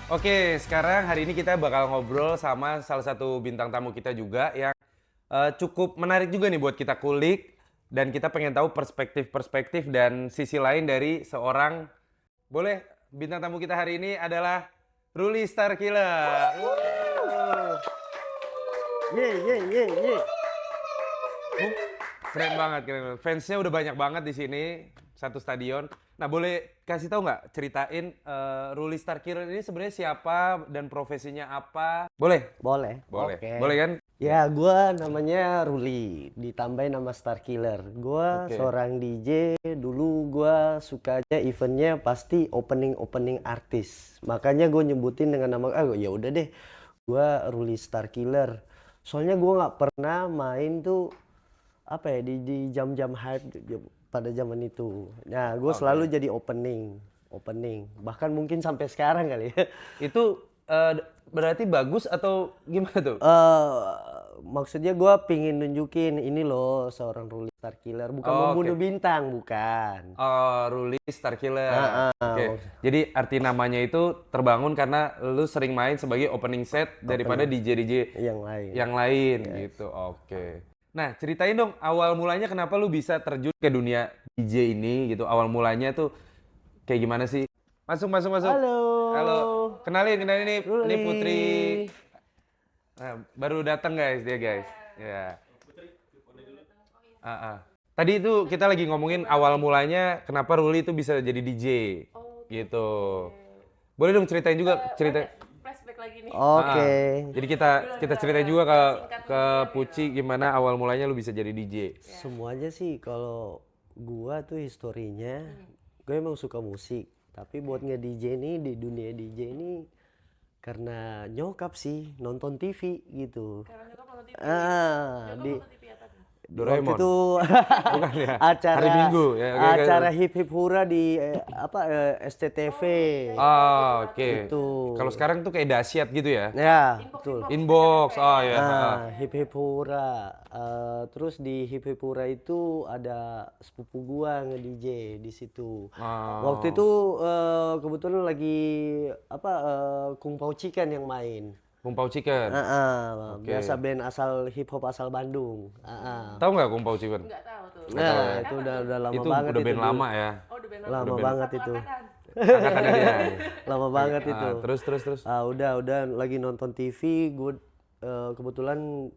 Oke, sekarang hari ini kita bakal ngobrol sama salah satu bintang tamu kita juga yang cukup menarik juga nih buat kita kulik dan kita pengen tahu perspektif-perspektif dan sisi lain dari seorang boleh bintang tamu kita hari ini adalah Ruli Starkiller. Ye ye ye ye. Keren banget, keren banget. Fansnya udah banyak banget di sini, satu stadion. Nah, boleh kasih tahu nggak ceritain Ruli Starkiller ini sebenarnya siapa dan profesinya apa? Boleh? Boleh. Boleh. Oke. Boleh kan? Ya, gua namanya Ruli, ditambahin nama Starkiller. Gua Oke. seorang DJ. Dulu gua suka aja eventnya pasti opening artis. Makanya gue nyebutin dengan nama ya udah deh. Gua Ruli Starkiller. Soalnya gua nggak pernah main tuh apa ya di jam-jam hype pada zaman itu. Nah, gue selalu jadi opening. Bahkan mungkin sampai sekarang kali ya. Itu berarti bagus atau gimana tuh? Maksudnya gue pingin nunjukin ini loh seorang Ruli Starkiller, bukan Oh, membunuh oke. bintang, bukan. Oh, Ruli Starkiller. Oke. Jadi arti namanya itu terbangun karena lu sering main sebagai opening set daripada DJ-DJ Yang lain. yang lain gitu. Oke. Nah, ceritain dong awal mulanya kenapa lu bisa terjun ke dunia DJ ini gitu. Awal mulanya tuh kayak gimana sih? Masuk, masuk, masuk. Halo. Halo. Kenalin ini Ruli. Putri. Nah, baru datang guys, dia guys. Ya. Tadi itu kita lagi ngomongin awal mulanya kenapa Ruli itu bisa jadi DJ. Gitu. Boleh dong ceritain juga cerita. Flashback lagi nih. Oke. Jadi kita ceritain juga ke Puci gimana awal mulanya lu bisa jadi DJ. Semuanya sih kalau gua tuh historinya, gue emang suka musik. Tapi buat nge-DJ nih di dunia DJ ini karena nyokap sih nonton TV gitu. Karena nyokap nonton TV. Ah, di Nonton TV apa tuh? Doraemon. waktu itu Bukan ya? acara Hari Minggu ya. Oke, oke. acara hip hip hura di SCTV. Oh, oke. Itu. Kalau sekarang tuh kayak dahsyat gitu ya. Ya, betul. Inbox. Oh ya. Hip hip hura. Terus di hip hip hura itu ada sepupu gua nge-DJ di situ. Waktu itu kebetulan lagi Kung Pao Chicken yang main. Kumpau Chicken. Biasa band asal hip hop asal Bandung. Tahu nggak Kumpau Chicken? Enggak tahu tuh. Nah, itu udah lama Itu banget udah itu. band lama ya. Oh, udah band Lama banget itu. Angkatannya dia. Lama banget itu. Terus. Udah lagi nonton TV, gue kebetulan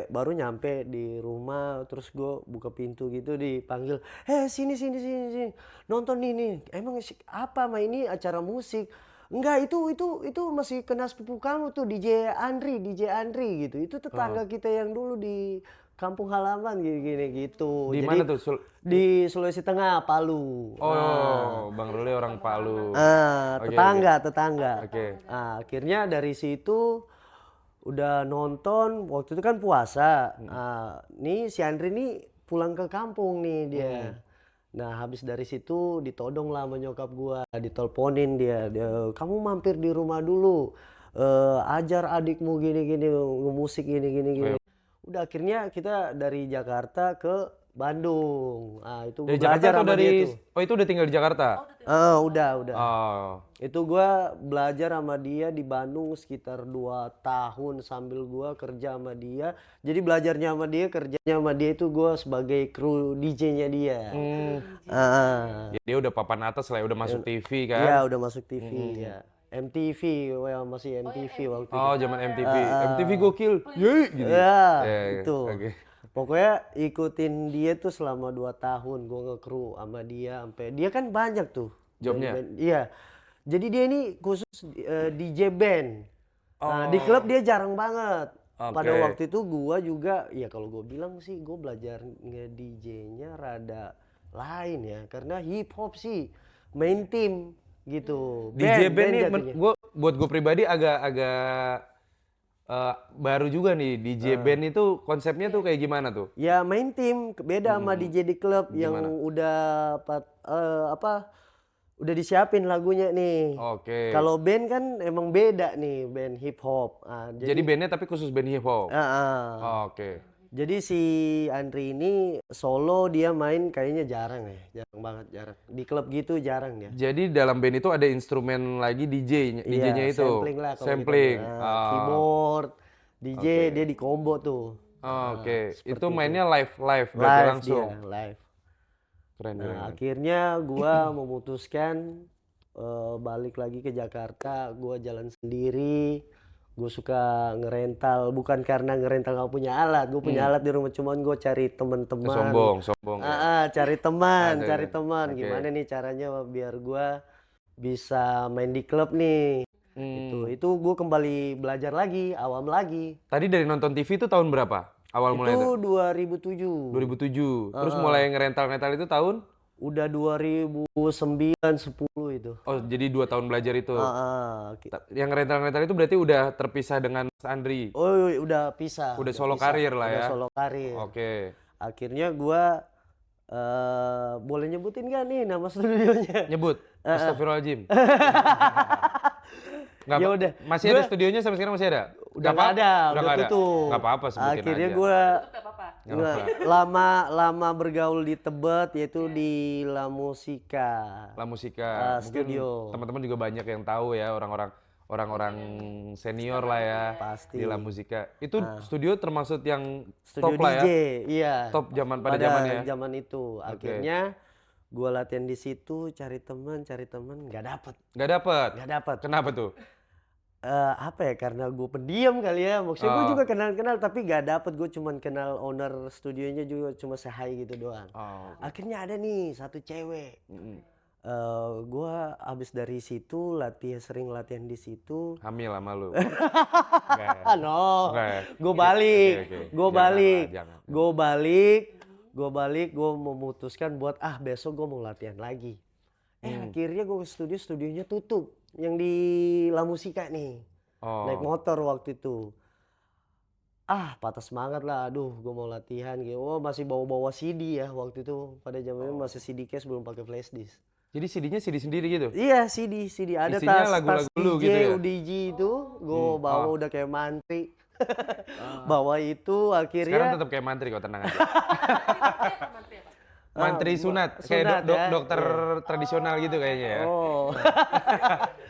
baru nyampe di rumah, terus gue buka pintu gitu dipanggil, sini nonton ini, emang apa mah ini acara musik? Enggak, itu masih kena sepupu kamu tuh, DJ Andri gitu, itu tetangga kita yang dulu di kampung halaman gini gitu. Di Jadi, mana tuh? di Sulawesi Tengah, Palu. Oh, Bang Ruli orang Palu. Oke, Tetangga. Oke. Akhirnya dari situ udah nonton, waktu itu kan puasa. Nih si Andri nih pulang ke kampung nih dia. Nah, habis dari situ ditodong lah sama nyokap gua, diteleponin dia, kamu mampir di rumah dulu, ajar adikmu gini musik gini. Udah akhirnya kita dari Jakarta ke Bandung. Itu Dari gua Jakarta belajar atau sama dari dia tuh. Oh, itu udah tinggal di Jakarta? Udah. Oh. Itu gua belajar sama dia di Bandung sekitar 2 tahun sambil gua kerja sama dia. Jadi belajarnya sama dia, kerjanya sama dia itu gua sebagai kru DJ-nya dia. Ya, dia udah papan atas lah, udah masuk TV kan? Iya, udah masuk TV ya. MTV, masih MTV waktu itu. Oh, zaman MTV. MTV gokil. Yeay gitu. Ya, Ya, itu. Oke. Pokoknya ikutin dia tuh selama 2 tahun gua nge-crew sama dia sampai dia kan banyak tuh Jobnya? band-band. Iya. Jadi dia ini khusus DJ band. Nah, di klub dia jarang banget. Pada Oke. waktu itu gua juga ya kalau gua bilang sih gua belajar nge-DJ-nya rada lain ya karena hip hop sih main team gitu. DJ band nih jatuhnya. buat gue pribadi agak baru juga nih. DJ band itu konsepnya tuh kayak gimana tuh? Ya main tim beda sama DJ di klub yang udah udah disiapin lagunya nih. Oke. Kalau band kan emang beda nih, band hip hop. Jadi bandnya tapi khusus band hip hop. Oke. Jadi si Andri ini solo dia main kayaknya jarang ya, jarang banget jarang. Di klub gitu jarang dia. Jadi dalam band itu ada instrumen lagi DJ-nya itu. Sampling lah kalau kita Sampling. bilang. Ah, Keyboard, DJ oke. dia di combo tuh. Oke. seperti Itu mainnya live berarti Live langsung. dia, live. Keren, Nah, keren. akhirnya gua memutuskan balik lagi ke Jakarta, gua jalan sendiri. Gue suka ngerental, bukan karena ngerental gak punya alat, gue punya alat di rumah, cuman gue cari teman-teman. Sombong ya. Cari teman, Ada. cari teman. Oke. Gimana nih caranya biar gue bisa main di klub nih. Itu gue kembali belajar lagi, awam lagi. Tadi dari nonton TV itu tahun berapa? Awal mulai itu? Itu 2007. 2007. Terus mulai ngerental-ngerental itu tahun? Udah 2009, 10 itu. Oh, jadi 2 tahun belajar itu. Oke. Yang ngerental-ngerental itu berarti udah terpisah dengan Mas Andri. Oh, udah pisah. Udah solo karir lah Udah ya. solo karir. Oke. Akhirnya gua boleh nyebutin gak nih nama studionya? Nyebut. Astagfirullahaladzim. Nggak Ya apa- udah. Masih ada studionya sampai sekarang masih ada? Udah Nggak nggak apa- ada, Udah udah nggak ada? tutup. Nggak apa-apa sebutin Akhirnya aja. gua Tutup gak apa-apa. lama bergaul di Tebet, yaitu di La Musica. La Musika. Mungkin studio. teman-teman juga banyak yang tahu ya, orang-orang senior lah ya. Pasti. Di La Musika. Itu studio termasuk yang Studio top lah ya. DJ, iya. Top pada zamannya ya. zaman itu. Akhirnya gua latihan di situ, cari teman, nggak dapet. Nggak dapet. Kenapa tuh? Apa ya, karena gue pendiam kali ya, maksudnya gue juga kenal tapi gak dapet, gue cuman kenal owner studionya juga cuma sehai gitu doang. Akhirnya ada nih satu cewek, gue abis dari situ sering latihan di situ. Hamil sama lu. No, Nggak ya? gue balik, Oke. gue Jangan. balik, gue memutuskan buat besok gue mau latihan lagi. Akhirnya gue ke studionya tutup. Yang di La Musica nih. Naik motor waktu itu. Patah semangat lah. Aduh, gue mau latihan gitu. Oh, masih bawa-bawa CD ya waktu itu. Pada zamannya masih CD case, belum pakai flash disk. Jadi CD-nya CD sendiri gitu? Iya, CD. Ada Isinya tas lagu-lagu DJ, lu gitu ya? UDG itu. Gue bawa udah kayak mantri. Bawa itu Sekarang akhirnya. tetap kayak mantri kok, tenang aja. Mantri apa? Mantri sunat, kayak sunat ya. dokter tradisional gitu kayaknya ya. Oh.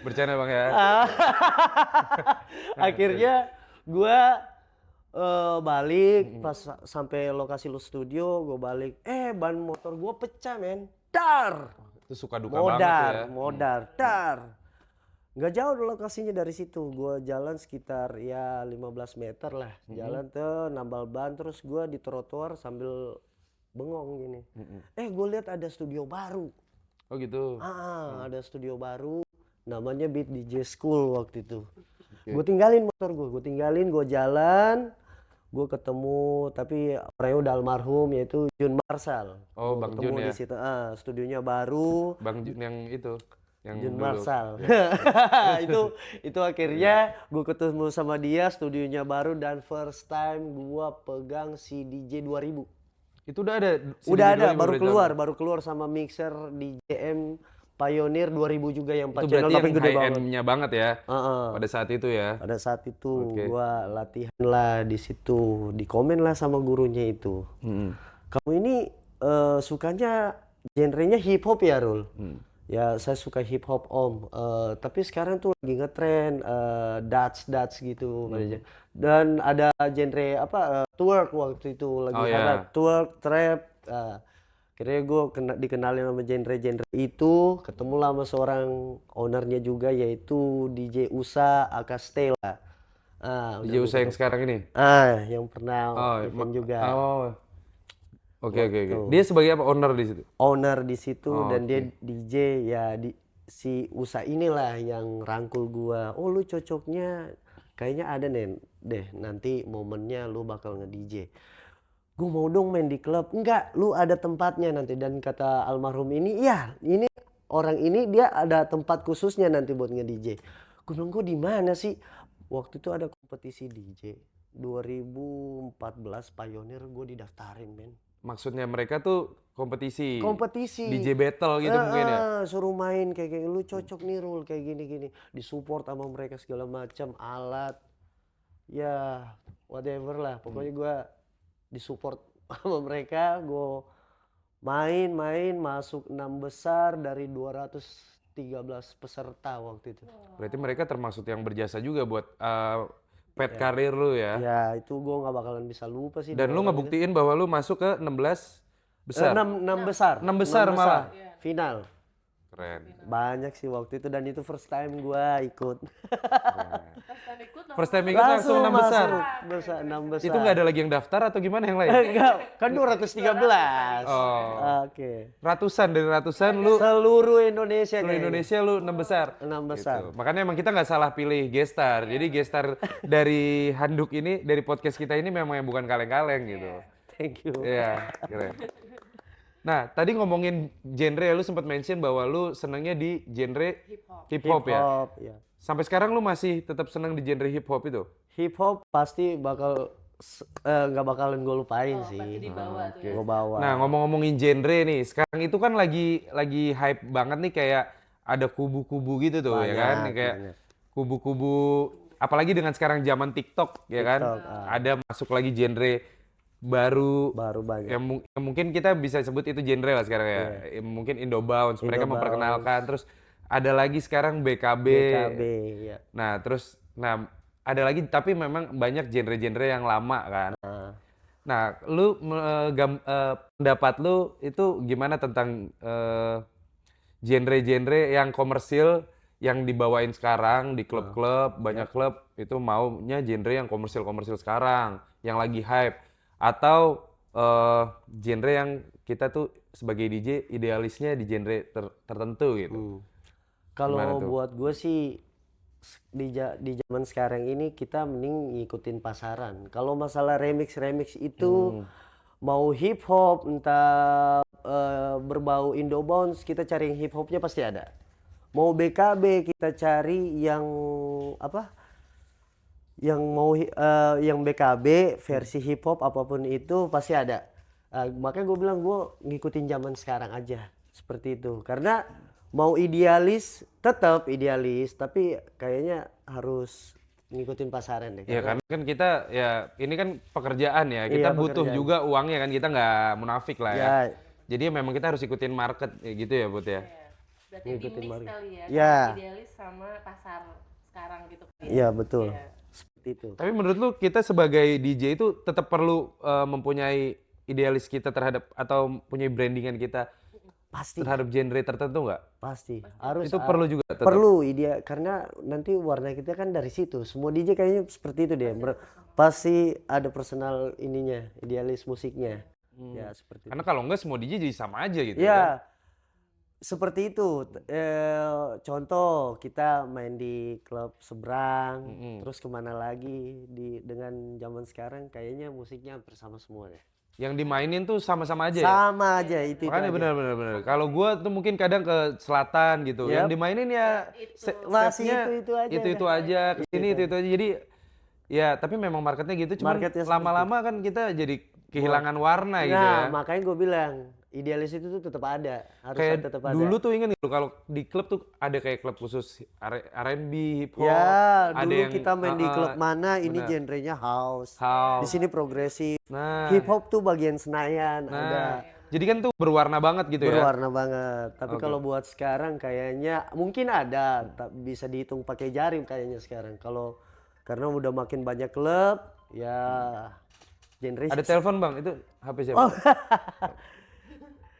Bercanda Bang ya. Akhirnya gua balik pas sampai lokasi lu studio, gua balik. Ban motor gua pecah, men. Dar. Itu suka duka banget tuh ya. Modar, dar. Nggak jauh lokasinya dari situ. Gua jalan sekitar ya 15 meter lah. Jalan tuh nambal ban, terus gua di trotoar sambil bengong gini. Gue lihat ada studio baru. Oh gitu. Ada studio baru, namanya Beat DJ School waktu itu. Gue tinggalin motor gue jalan, gue ketemu, tapi orangnya udah almarhum, yaitu Jun Marsal. Oh, Gua Bang ketemu Jun ya? di situ. Studionya baru, Bang Jun yang itu, yang Jun dulu. Marsal. itu akhirnya gue ketemu sama dia, studionya baru, dan first time gue pegang si DJ 2000. Itu udah ada? CD Udah ada, 2000 baru keluar sama mixer DJM Pioneer 2000 juga yang 4 Itu channel berarti tapi yang gede high banget. end-nya banget ya. Heeh. Pada saat itu ya. Pada saat itu Oke. gua latihan lah di situ, dikomen lah sama gurunya itu. Kamu ini sukanya genrenya hip hop ya, Rul? Ya, saya suka hip hop Om. Tapi sekarang tuh lagi ngetren Dutch gitu. Dan ada genre apa twerk waktu itu lagi Oh, ada ya. twerk, trap. Akhirnya gue dikenalin sama genre-genre itu, ketemu lah sama seorang ownernya juga, yaitu DJ Usa aka Stella. DJ Usa yang sekarang ini? Yang pernah event juga. Oh. Oke. Dia sebagai apa? Owner di situ? Owner di situ dan oke. dia DJ ya, si Usa inilah yang rangkul gua. Oh, lu cocoknya kayaknya ada deh nanti momennya lu bakal nge-DJ. Gue mau dong main di klub. Enggak, lu ada tempatnya nanti. Dan kata almarhum ini, ya ini orang ini dia ada tempat khususnya nanti buat nge-DJ. Gue bilang, gue di mana sih? Waktu itu ada kompetisi DJ 2014 Pioneer, gue didaftarin, men. Maksudnya mereka tuh kompetisi DJ battle gitu mungkin ya? Suruh main kayak lu cocok nih Rul kayak gini-gini, disupport sama mereka segala macam, alat ya whatever lah, pokoknya gua disupport sama mereka, gue main masuk 6 besar dari 213 peserta waktu itu. Berarti mereka termasuk yang berjasa juga buat pet karir lu ya. Ya itu gue nggak bakalan bisa lupa sih. Dan lu ngebuktiin bahwa lu masuk ke 16 besar. 6 besar. 6 besar malah. Final. Keren. Banyak sih waktu itu dan itu first time gua ikut. First time ikut langsung 6 besar. Besar 6 besar. Itu nggak ada lagi yang daftar atau gimana yang lain? Enggak, kan 213. Oh. Oke. Ratusan dari ratusan lu Seluruh Indonesia seluruh kayaknya. Indonesia lu 6 besar. 6 besar. Gitu. Makanya emang kita nggak salah pilih gestar. Jadi gestar dari handuk ini, dari podcast kita ini memang yang bukan kaleng-kaleng gitu. Thank you. Iya, keren. Nah, tadi ngomongin genre, lu sempat mention bahwa lu senangnya di genre hip hop ya. Hip-hop, ya. Sampai sekarang lu masih tetap senang di genre hip hop itu? Hip hop pasti bakal nggak bakalan gue lupain sih. Pasti dibawa tuh ya. Gue bawa. Nah, ngomong-ngomongin genre nih, sekarang itu kan lagi hype banget nih kayak ada kubu-kubu gitu tuh ya kan, Banyak, kayak banyak. kubu-kubu apalagi dengan sekarang zaman TikTok ya kan. TikTok, Ada masuk lagi genre baru Baru banyak. yang mungkin kita bisa sebut itu genre lah sekarang ya. Mungkin Indobounce mereka Indobounce. memperkenalkan, terus ada lagi sekarang BKB. BKB, ya. Nah, terus ada lagi tapi memang banyak genre-genre yang lama kan. Nah, lu pendapat lu itu gimana tentang genre-genre yang komersil yang dibawain sekarang di klub-klub, banyak klub itu maunya genre yang komersil-komersil sekarang, yang lagi hype atau genre yang kita tuh sebagai DJ idealisnya di genre tertentu gitu. Gimana Kalau tuh? buat gue sih di zaman sekarang ini kita mending ngikutin pasaran. Kalau masalah remix itu mau hip hop entah berbau Indobounce kita cari yang hip hopnya pasti ada. Mau BKB kita cari yang apa? Yang BKB versi hip hop apapun itu pasti ada. Makanya gue bilang gue ngikutin zaman sekarang aja seperti itu. Karena mau idealis tetap idealis tapi kayaknya harus ngikutin pasaran deh. Ya karena kan kita ya ini kan pekerjaan ya, kita Iya, butuh pekerjaan. juga uangnya kan, kita nggak munafik lah ya. Ya. Jadi memang kita harus ikutin market ya gitu ya Bud ya. Berarti Ngikutin di mix market. kali ya. Ya. Idealis sama pasar sekarang gitu. Iya betul. Iya. Seperti itu. Tapi menurut lu kita sebagai DJ itu tetap perlu mempunyai idealis kita terhadap atau punya brandingan kita Pasti. terhadap genre tertentu nggak? Pasti. Harus Itu perlu juga tetap. perlu ide karena nanti warna kita kan dari situ. Semua DJ kayaknya seperti itu deh. Pasti ada personal ininya, idealis musiknya. Ya seperti itu. Karena kalau enggak semua DJ jadi sama aja gitu kan. Ya, seperti itu. Contoh kita main di klub seberang, terus kemana lagi dengan zaman sekarang kayaknya musiknya hampir sama semua deh. Yang dimainin tuh sama-sama aja ya. Sama aja itu Makanya aja. benar. Kalau gua tuh mungkin kadang ke selatan gitu, yang dimainin ya Masih setnya itu aja. itu aja, ke sini itu aja. Jadi ya tapi memang marketnya gitu, cuman Marketnya seperti lama-lama kan kita jadi kehilangan warna gitu ya. Nah, makanya gue bilang idealis itu tuh tetap ada, harus Kayak tetap ada. dulu tuh ingat gitu kalau di klub tuh ada kayak klub khusus R&B, hip hop. Ya, ada dulu yang kita main di klub mana ini genrenya house. house. Di sini progresif. Nah, Hip hop tuh bagian Senayan ada. jadi kan tuh berwarna banget gitu ya. Berwarna banget. Tapi kalau buat sekarang kayaknya mungkin ada, bisa dihitung pakai jari kayaknya sekarang. Kalau karena udah makin banyak klub, ya genre Ada telepon bang, itu HP siapa?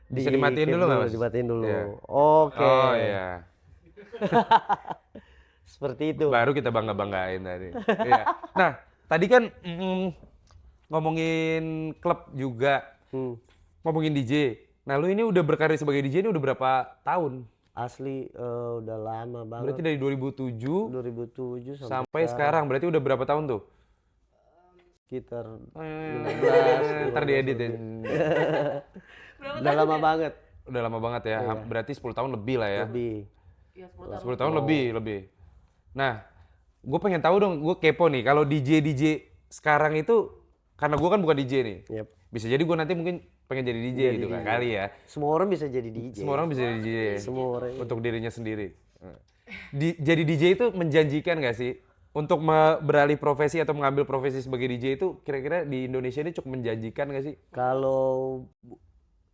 Bisa dimatiin dulu nggak mas? Dimatiin dulu. Iya. Oke. Oh iya. Seperti itu. Baru kita bangga-banggain tadi. Iya. Nah, tadi kan ngomongin klub juga, ngomongin DJ. Nah, lu ini udah berkarir sebagai DJ ini udah berapa tahun? Asli udah lama banget. Berarti dari 2007 2007 sampai sekarang. Berarti udah berapa tahun tuh? sekitar Ntar diedit ya. udah lama banget. Udah lama banget ya. Berarti 10 tahun lebih lah ya. Lebih. Ya, 10 tahun lebih. Nah, gue pengen tahu dong, gue kepo nih. Kalau DJ sekarang itu, karena gue kan bukan DJ nih. Yep. Bisa jadi gue nanti mungkin pengen jadi DJ gitu kan kali ya. Semua orang bisa jadi DJ. Semua orang bisa jadi DJ Semua orang. untuk dirinya sendiri. Jadi DJ itu menjanjikan gak sih? untuk beralih profesi atau mengambil profesi sebagai DJ itu kira-kira di Indonesia ini cukup menjanjikan nggak sih? Kalau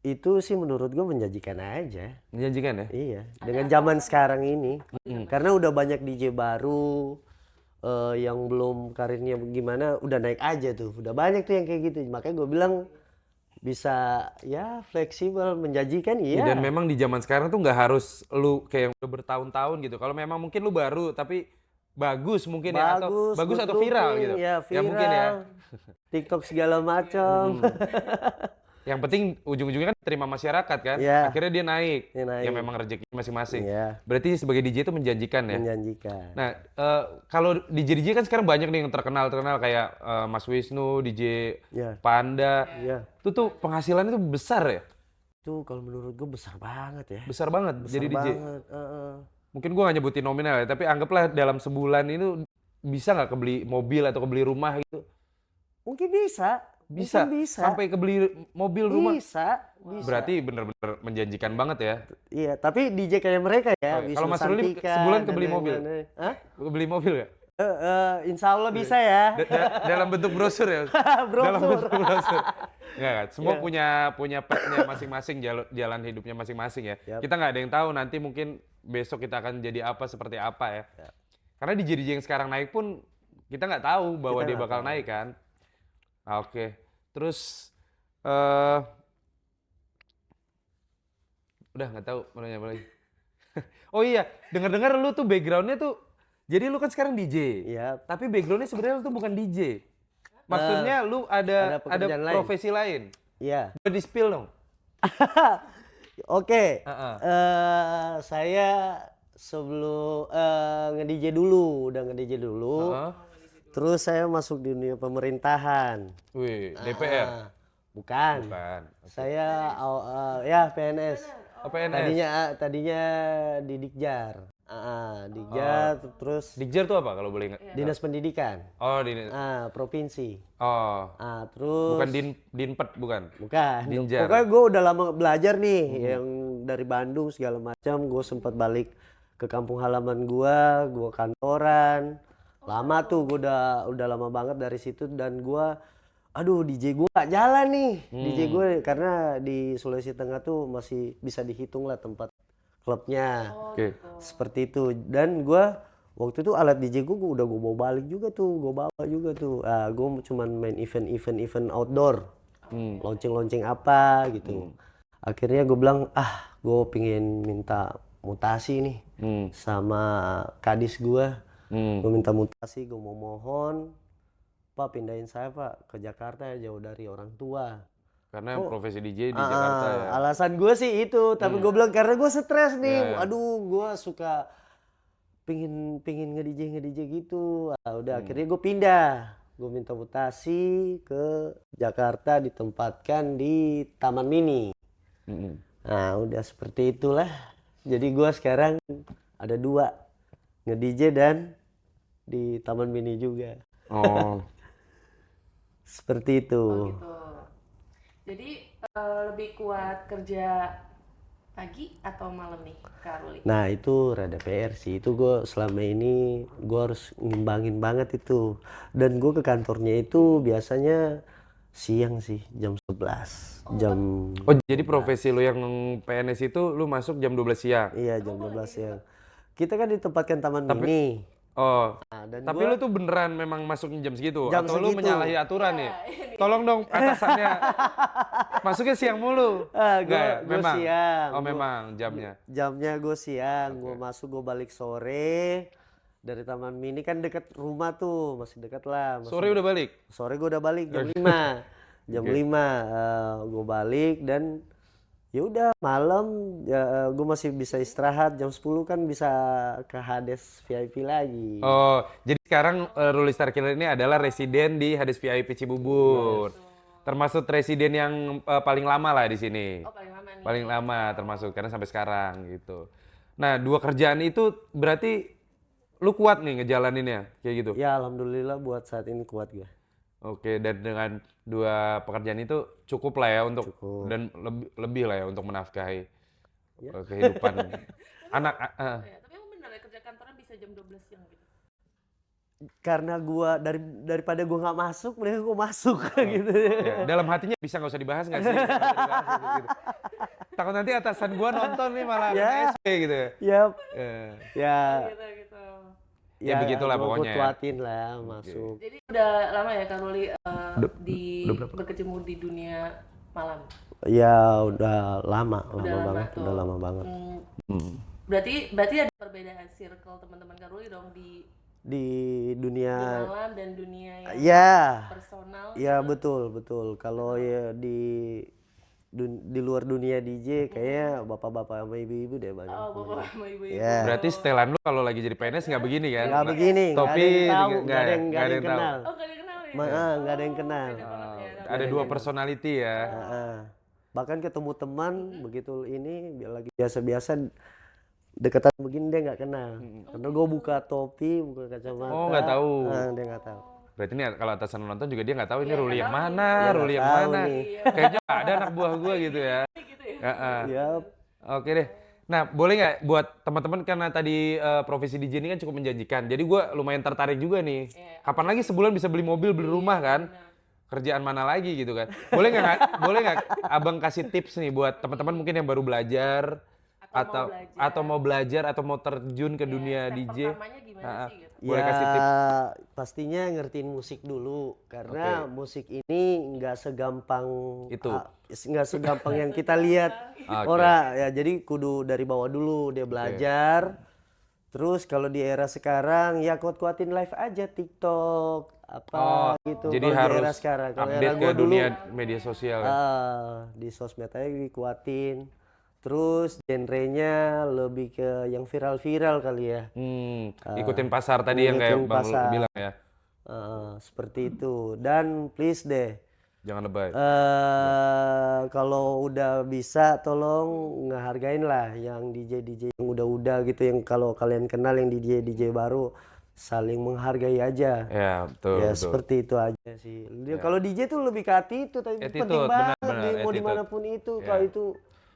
itu sih menurut gue menjanjikan aja. Menjanjikan ya? Iya, dengan zaman sekarang ini. Karena udah banyak DJ baru yang belum karirnya gimana udah naik aja tuh. Udah banyak tuh yang kayak gitu. Makanya gue bilang bisa ya fleksibel, menjanjikan Ya, iya. dan memang di zaman sekarang tuh nggak harus lu kayak yang udah bertahun-tahun gitu. Kalau memang mungkin lu baru tapi bagus mungkin ya atau bagus good atau viral looking, gitu. ya Ya mungkin ya. viral. TikTok segala macam. Yang penting ujung-ujungnya kan terima masyarakat kan. Iya. Akhirnya dia naik. Dia naik. Ya memang rezeki masing-masing. Iya. Berarti sebagai DJ itu menjanjikan ya. Menjanjikan. Nah, kalau DJ kan sekarang banyak nih yang terkenal kayak Mas Wisnu, DJ Ya. Panda. Iya. Itu tuh penghasilannya tuh besar ya? Itu kalau menurut gue besar banget ya. Besar banget Besar jadi DJ. banget. Mungkin gua nggak nyebutin nominal ya, tapi anggaplah dalam sebulan itu bisa nggak kebeli mobil atau kebeli rumah gitu? Mungkin bisa. Bisa. Mungkin bisa. Sampai kebeli mobil rumah. Bisa. Bisa. Berarti bener-bener menjanjikan banget ya. Iya, tapi DJ kayak mereka ya. Oke, Wisnu kalau Mas Ruli Santika sebulan dan kebeli mobil? lain-lain. Hah? Beli mobil nggak? Insya Allah bisa ya. Dalam bentuk brosur ya? Dalam Brosur. bentuk brosur. Nggak kan? Semua Iya. punya path-nya masing-masing, jalan hidupnya masing-masing ya. Yap. Kita nggak ada yang tahu nanti mungkin besok kita akan jadi apa, seperti apa ya. Karena DJ yang sekarang naik pun kita nggak tahu bahwa Kita dia nggak bakal tahu. naik kan. Oke. Terus udah nggak tahu mau nanya apa lagi. Oh iya, dengar-dengar lu tuh backgroundnya tuh, jadi lu kan sekarang DJ. Iya. Tapi backgroundnya sebenarnya lu tuh bukan DJ. Maksudnya lu ada pekerjaan lain. profesi lain. Iya. Udah di spill dong. Oke. Heeh. Saya sebelum nge-DJ dulu, udah nge-DJ dulu. Heeh. Terus saya masuk di dunia pemerintahan. Wih, DPR. Ah, bukan. Bukan. Saya ya PNS. Oh, PNS. Tadinya di Dikjar. Dikjar terus Dikjar tuh apa kalau boleh ingat? Dinas Pendidikan. Oh, Provinsi. oh. Terus Bukan Dinpet bukan. bukan. Dinjar. Pokoknya gue udah lama belajar nih yang dari Bandung segala macam. Gue sempat balik ke kampung halaman gue kantoran. Lama tuh gue udah lama banget dari situ dan aduh DJ gue gak jalan nih. DJ gue karena di Sulawesi Tengah tuh masih bisa dihitung lah tempat klubnya. Oke. Seperti itu. Dan gue waktu itu alat DJ gue udah gue bawa balik juga tuh. Gue bawa juga tuh. Gue cuman main event outdoor. Launching apa gitu. Akhirnya gue bilang gue pengen minta mutasi nih sama kadis gue. Gue minta mutasi, gue mau mohon Pak pindahin saya Pak ke Jakarta ya, jauh dari orang tua. Karena profesi DJ di Jakarta ya. Alasan gue sih itu, tapi gue bilang karena gue stres nih. Ya. Aduh, gue suka pingin nge-DJ gitu. Udah akhirnya gue pindah. Gue minta mutasi ke Jakarta, ditempatkan di Taman Mini. Nah, udah seperti itulah. Jadi gue sekarang ada 2, nge-DJ dan di Taman Mini juga. Oh. Seperti itu. Oh gitu. Jadi lebih kuat kerja pagi atau malam nih, Kak Ruli? Nah itu rada PR sih, itu gue selama ini gue harus ngimbangin banget itu. Dan gue ke kantornya itu biasanya siang sih, jam 11. Oh, jadi profesi lu yang PNS itu lu masuk jam 12 siang? Iya jam 12 siang. Kita kan ditempatkan Taman Mini. Oh, dan tapi lu tuh beneran memang masuknya jam segitu? Jam atau lu segitu. menyalahi aturan nih? Tolong dong atasannya. Masuknya siang mulu. Nggak ya? Gue Memang? siang. Oh memang jamnya? Jamnya gue siang, gue masuk gue balik sore. Dari Taman Mini kan deket rumah tuh, masih deket lah. Sore udah balik? Sore gue udah balik jam 5. Jam 5 gue balik dan ya udah malam gue masih bisa istirahat. Jam 10 kan bisa ke Hades VIP lagi. Oh, jadi sekarang Ruli Star Killer ini adalah residen di Hades VIP Cibubur. Termasuk residen yang paling lama lah di sini. Oh paling lama nih. Paling lama termasuk karena sampai sekarang gitu. Nah, 2 kerjaan itu berarti lu kuat nih ngejalaninnya kayak gitu. Ya alhamdulillah buat saat ini kuat gue. Oke, dan dengan 2 pekerjaan itu cukup lah ya untuk dan lebih lah ya untuk menafkahi kehidupan anak. Ya, tapi emang bener ya kerja kantoran bisa jam 12 siang gitu? karena gua daripada gua nggak masuk, mending gua masuk gitu. Ya, dalam hatinya bisa nggak usah dibahas nggak sih? Nggak usah dibahas gitu. Takut nanti atasan gua nonton nih malah Ya. kena SP gitu. Yap. Eh, Ya, Gitu. Ya begitulah gua pokoknya ya. kuatin lah masuk. Jadi udah lama ya Kak Ruli udah berapa? berkecimpung di dunia malam. Ya udah lama Udah lama banget, tuh. udah lama banget. Berarti ada perbedaan circle teman-teman Kak Ruli dong di Di dunia malam dan dunia yang ya, personal. ya betul. Kalau ya di luar dunia DJ kayaknya bapak-bapak sama ibu-ibu deh banyak. Oh, bapak sama ibu-ibu. Ya. Berarti setelan lu kalau lagi jadi PNS nggak begini kan? Nggak begini, nggak ada Topi yang tahu, nggak nggak ada yang tahu. kenal. Oh, gak dikenal ya? Nggak ada yang kenal. Beda banget ya. Ada dua personality ya. Heeh. Bahkan ketemu teman begitu ini lagi biasa-biasa dekatan begini dia nggak kenal. Karena gue buka topi, buka kacamata. Oh, nggak tahu. Dia nggak tahu. Berarti ini kalau atasan nonton juga dia nggak tahu ini Iya, Ruli nggak yang tahu mana, Dia Ruli nggak yang tahu mana. nih. Kayaknya ada anak buah gua gitu ya. Gitu ya? Heeh. Yap. Oke deh. Nah, boleh nggak buat teman-teman karena tadi profesi DJ ini kan cukup menjanjikan. Jadi gua lumayan tertarik juga nih. Kapan lagi sebulan bisa beli mobil, beli rumah kan? Kerjaan mana lagi gitu kan? Boleh nggak Abang kasih tips nih buat teman-teman mungkin yang baru belajar atau mau belajar atau mau terjun ke dunia Step DJ? pertamanya gimana sih gitu? Boleh Ya, kasih tips? pastinya ngertiin musik dulu karena musik ini nggak segampang Itu. nggak segampang yang kita lihat. Oke. Ora ya, jadi kudu dari bawah dulu dia belajar. Terus kalau di era sekarang ya kuat-kuatin live aja TikTok apa gitu. Jadi Kalau di era harus sekarang. Kalau era update ke gua dulu dunia media sosial ya? di sosmed aja dikuatin. Terus genrenya lebih ke yang viral-viral kali ya. Ikutin pasar tadi yang kayak ngikutin Bang pasar. bilang ya. Seperti itu. Dan please deh, Jangan lebay. kalau udah bisa tolong ngehargain lah yang DJ yang udah gitu, yang kalau kalian kenal yang DJ baru saling menghargai aja. Ya, betul. Ya betul. seperti itu aja sih. Kalau DJ tuh lebih ke attitude, tapi Attitude, penting banget benar-benar, mau attitude. dimanapun itu. Ya. Kalau itu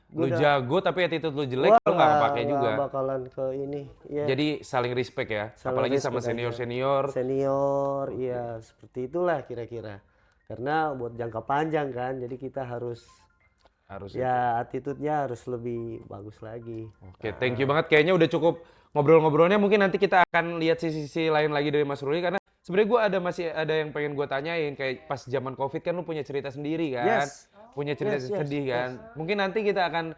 Lu jago tapi attitude lu jelek, lu nggak kepake nggak juga. bakalan ke ini. Ya. Jadi saling respect ya. Saling Apalagi sama respect aja. senior-senior. Senior, iya seperti itulah kira-kira. Karena buat jangka panjang kan, jadi kita harus ya attitude-nya harus lebih bagus lagi. Oke, thank you banget. Kayaknya udah cukup ngobrol-ngobrolnya. Mungkin nanti kita akan lihat sisi-sisi lain lagi dari Mas Ruli karena sebenarnya gue masih ada yang pengen gue tanyain. Kayak pas zaman COVID kan lu punya cerita sendiri kan? Yes. Punya cerita Yes, sedih kan? Mungkin nanti kita akan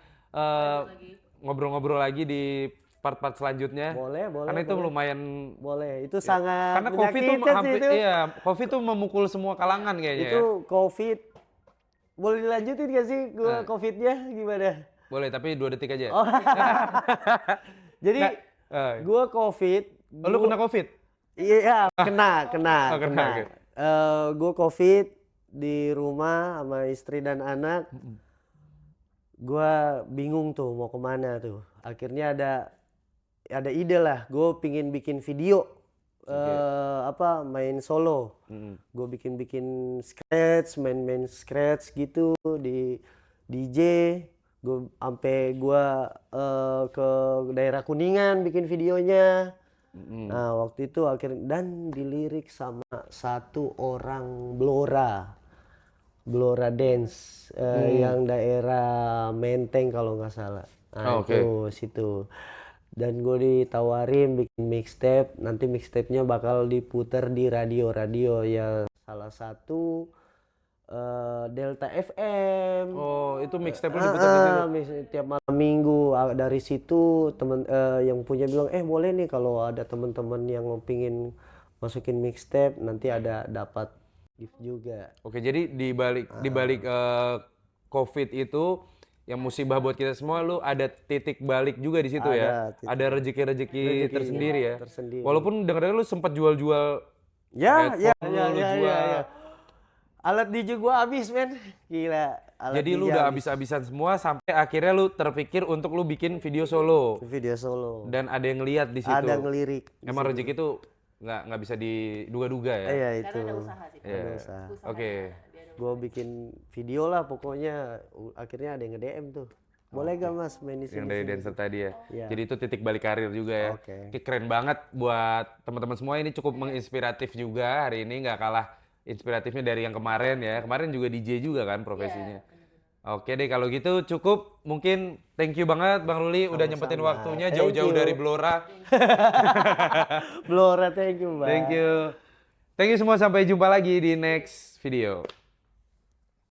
ngobrol-ngobrol lagi di part-part selanjutnya. Boleh. Karena itu lumayan. Boleh, itu sangat Karena COVID tuh menyakitkan sih hampir, itu. iya, COVID tuh memukul semua kalangan kayaknya ya. Itu COVID. Boleh dilanjutin gak sih gua COVID-nya gimana? Boleh, tapi 2 detik aja. Oh. Jadi gua COVID. Oh, lu kena COVID? Iya, kena. Oh, kena, oke. Gua COVID di rumah sama istri dan anak. Gua bingung tuh mau kemana tuh. Akhirnya ada ide lah. Gue pingin bikin video main solo. Gue bikin scratch, main scratch gitu di DJ. Gue ke daerah Kuningan bikin videonya. Nah waktu itu akhirnya dan dilirik sama satu orang Blora Dance yang daerah Menteng kalau nggak salah. Nah itu situ. Dan gue ditawarin bikin mixtape, nanti mixtape-nya bakal diputer di radio-radio ya, salah satu Delta FM. Oh, itu mixtape lu diputar di situ? Tiap malam minggu. Dari situ temen yang punya bilang, boleh nih kalau ada teman-teman yang pingin masukin mixtape, nanti ada dapat gift juga. Oke, jadi di balik COVID itu yang musibah buat kita semua, lu ada titik balik juga di situ ya. Ada rezeki-rezeki tersendiri ya. Walaupun dengar lu sempat jual-jual ya. jual. Alat DJ gua habis, men. Gila. Jadi lu udah habis-habisan semua sampai akhirnya lu terpikir untuk lu bikin video solo. Video solo. Dan ada yang ngeliat di situ. Ada ngelirik. Emang rezeki itu nggak bisa diduga-duga ya. Iya itu. Karena ada usaha sih. Iya. Usaha. Oke. Gue bikin video lah pokoknya, akhirnya ada yang nge-DM tuh. Boleh gak Mas main di Yang sini? dari dancer tadi ya. Iya. Jadi itu titik balik karir juga ya. Oke. Oke, keren banget buat teman-teman semua, ini cukup menginspiratif juga hari ini, nggak kalah inspiratifnya dari yang kemarin ya. Kemarin juga DJ juga kan profesinya. Oke deh kalau gitu cukup, mungkin thank you banget Bang Ruli udah nyempetin Sama-sama. waktunya Thank jauh-jauh you. dari Blora. Blora, thank you Mbak. Thank you. Thank you semua, sampai jumpa lagi di next video.